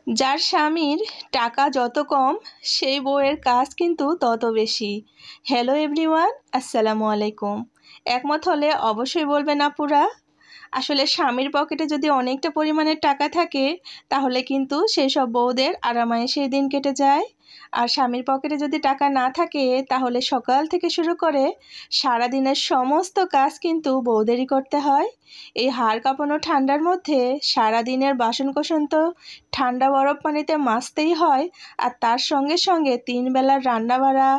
যার স্বামীর টাকা যত কম সেই বউয়ের কাজ কিন্তু তত বেশি। হ্যালো এভরিওয়ান, আসসালামু আলাইকুম। একমত হলে অবশ্যই বলবেন আপুরা। আসলে স্বামীর পকেটে যদি অনেকটা পরিমাণের টাকা থাকে তাহলে কিন্তু সেই সব বউদের আরামায়েশেই দিন কেটে যায়। আর স্বামীর পকেটে যদি টাকা না থাকে তাহলে সকাল থেকে শুরু করে সারাদিনের সমস্ত কাজ কিন্তু বউদেরই করতে হয়। এই হাড় কাঁপানো ঠান্ডার মধ্যে সারাদিনের বাসনকোসন তো ঠান্ডা বরফ পানিতে মাজতেই হয়, আর তার সঙ্গে সঙ্গে 3 বেলার রান্না বাড়া,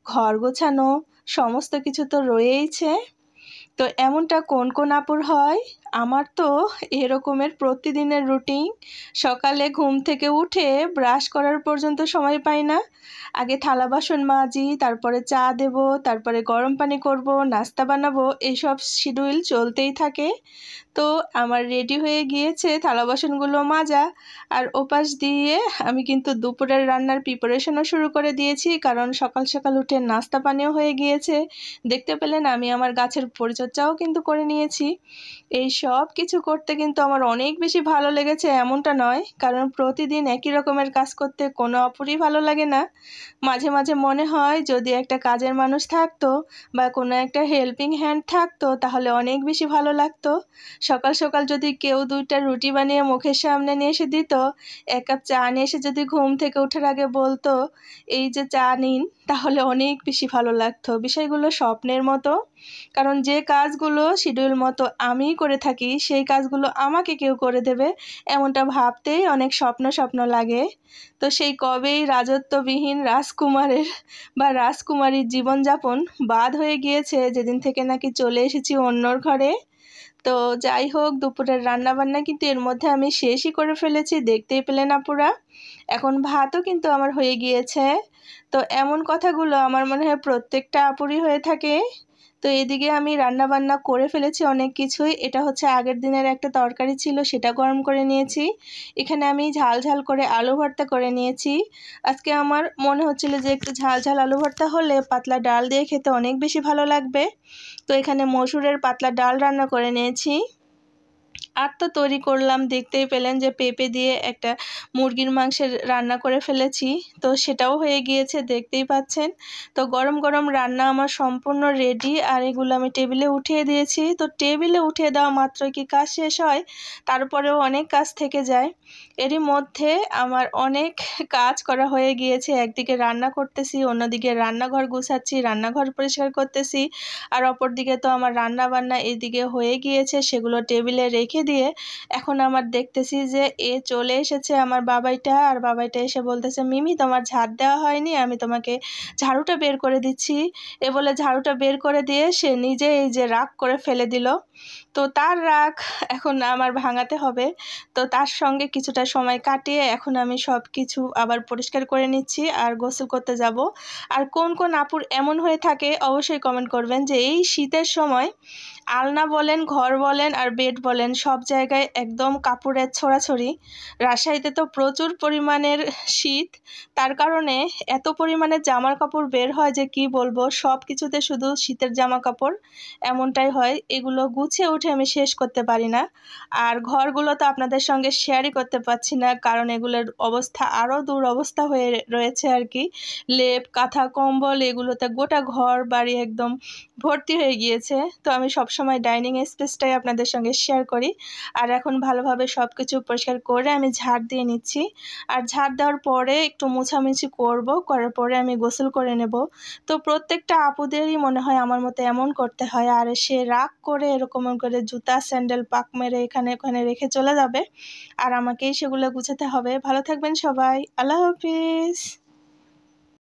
ঘর গোছানো সমস্ত কিছু তো রয়েইছে। তো এমনটা কোন কোন আপুর হয়? আমার তো এরকমের প্রতিদিনের রুটিন। সকালে ঘুম থেকে উঠে ব্রাশ করার পর্যন্ত সময় পাই না। আগে থালা বাসন মাজি, তারপরে চা দেব, তারপরে গরম পানি করব, নাস্তা বানাবো, এইসব শিডিউল চলতেই থাকে। তো আমার রেডি হয়ে গিয়েছে থালা বাসনগুলো মাজা, আর ওপাশ দিয়ে আমি কিন্তু দুপুরের রান্নার প্রিপারেশনও শুরু করে দিয়েছি, কারণ সকাল সকাল উঠে নাস্তা পানিও হয়ে গিয়েছে। দেখতে পেলেন আমি আমার গাছের পরিচর্যাও কিন্তু করে নিয়েছি। এই সব কিছু করতে কিন্তু আমার অনেক বেশি ভালো লেগেছে এমনটা নয়, কারণ প্রতিদিন একই রকমের কাজ করতে কোনো অপরই ভালো লাগে না। মাঝে মাঝে মনে হয় যদি একটা কাজের মানুষ থাকতো বা কোনো একটা হেল্পিং হ্যান্ড থাকতো তাহলে অনেক বেশি ভালো লাগতো। সকাল সকাল যদি কেউ 2টা রুটি বানিয়ে মুখের সামনে নিয়ে এসে দিত, 1 কাপ চা নিয়ে এসে যদি ঘুম থেকে ওঠার আগে বলতো এই যে চা নিন, তাহলে অনেক বেশি ভালো লাগতো। বিষয়গুলো স্বপ্নের মতো, কারণ যে কাজগুলো শিডিউল মতো আমিই করে থাকি সেই কাজগুলো আমাকে কেউ করে দেবে এমনটা ভাবতেই অনেক স্বপ্ন স্বপ্ন লাগে। তো সেই কবেই রাজত্ববিহীন রাজকুমারের বা রাজকুমারীর জীবনযাপন বাদ হয়ে গিয়েছে, যেদিন থেকে নাকি চলে এসেছি অন্যর ঘরে। তো যাই হোক, দুপুরের রান্না বান্না কিন্তু এর মধ্যে আমি শেষই করে ফেলেছি, দেখতেই পেলেন আপুরা। এখন ভাতও কিন্তু আমার হয়ে গিয়েছে। তো এমন কথাগুলো আমার মনে হয় প্রত্যেকটা আপুরই হয়ে থাকে। তো এদিকে আমি রান্না বান্না করে ফেলেছি অনেক কিছুই। এটা হচ্ছে আগের দিনের একটা তরকারি ছিল, সেটা গরম করে নিয়েছি। এখানে আমি ঝাল ঝাল করে আলু ভর্তা করে নিয়েছি। আজকে আমার মনে হচ্ছিল যে একটু ঝাল ঝাল আলু ভর্তা হলে পাতলা ডাল দিয়ে খেতে অনেক বেশি ভালো লাগবে। তো এখানে মসুরের পাতলা ডাল রান্না করে নিয়েছি। আর তো তৈরি করলাম, দেখতেই পেলেন যে পেঁপে দিয়ে একটা মুরগির মাংসের রান্না করে ফেলেছি। তো সেটাও হয়ে গিয়েছে, দেখতেই পাচ্ছেন। তো গরম গরম রান্না আমার সম্পূর্ণ রেডি, আর এগুলো আমি টেবিলে উঠিয়ে দিয়েছি। তো টেবিলে উঠিয়ে দেওয়া মাত্রই কি কাজ শেষ হয়? তারপরেও অনেক কাজ থেকে যায়। এরই মধ্যে আমার অনেক কাজ করা হয়ে গিয়েছে। একদিকে রান্না করতেছি, অন্যদিকে রান্নাঘর গুছাচ্ছি, রান্নাঘর পরিষ্কার করতেছি, আর অপরদিকে তো আমার রান্না বান্না এদিকে হয়ে গিয়েছে, সেগুলো টেবিলে রেখে দিয়ে এখন আমার দেখতেছি যে চলে এসেছে আমার বাবাইটা। আর বাবাইটা এসে বলতেছে, মিমি তোমার ঝাড় দেওয়া হয়নি, আমি তোমাকে ঝাড়ুটা বের করে দিচ্ছি। বলে ঝাড়ুটা বের করে দিয়ে সে নিজে এই যে রাগ করে ফেলে দিল। তো তার রাগ এখন আমার ভাঙাতে হবে। তো তার সঙ্গে কিছুটা সময় কাটিয়ে এখন আমি সব কিছু আবার পরিষ্কার করে নিচ্ছি আর গোসল করতে যাব। আর কোন কোন আপুর এমন হয়ে থাকে অবশ্যই কমেন্ট করবেন যে এই শীতের সময় আলনা বলেন, ঘর বলেন আর বেড বলেন, সব জায়গায় একদম কাপড়ের ছড়াছড়ি। রাজশাহীতে তো প্রচুর পরিমাণের শীত, তার কারণে এত পরিমাণে জামার কাপড় বের হয় যে কি বলবো, সব কিছুতে শুধু শীতের জামা কাপড় এমনটাই হয়। এগুলো গুছিয়ে উঠে আমি শেষ করতে পারি না। আর ঘরগুলো তো আপনাদের সঙ্গে শেয়ারই করতে পারছি না, কারণ এগুলোর অবস্থা আরও দুরবস্থা হয়ে রয়েছে আর কি। লেপ, কাঁথা, কম্বল এগুলোতে গোটা ঘর বাড়ি একদম ভর্তি হয়ে গিয়েছে। তো আমি সবসময় ডাইনিং স্পেসটাই আপনাদের সঙ্গে শেয়ার করি। আর এখন ভালোভাবে সব কিছু পরিষ্কার করে আমি ঝাড় দিয়ে নিচ্ছি। আর ঝাড় দেওয়ার পরে একটু মোছামুছি করব, করার পরে আমি গোসল করে নেব। তো প্রত্যেকটা আপুদেরই মনে হয় আমার মতো এমন করতে হয়। আর সে রাগ করে এরকম করে জুতা স্যান্ডেল পাক মেরে এখানে ওখানে রেখে চলে যাবে, আর আমাকেই সেগুলো গুছাতে হবে। ভালো থাকবেন সবাই, আল্লাহ হাফিজ।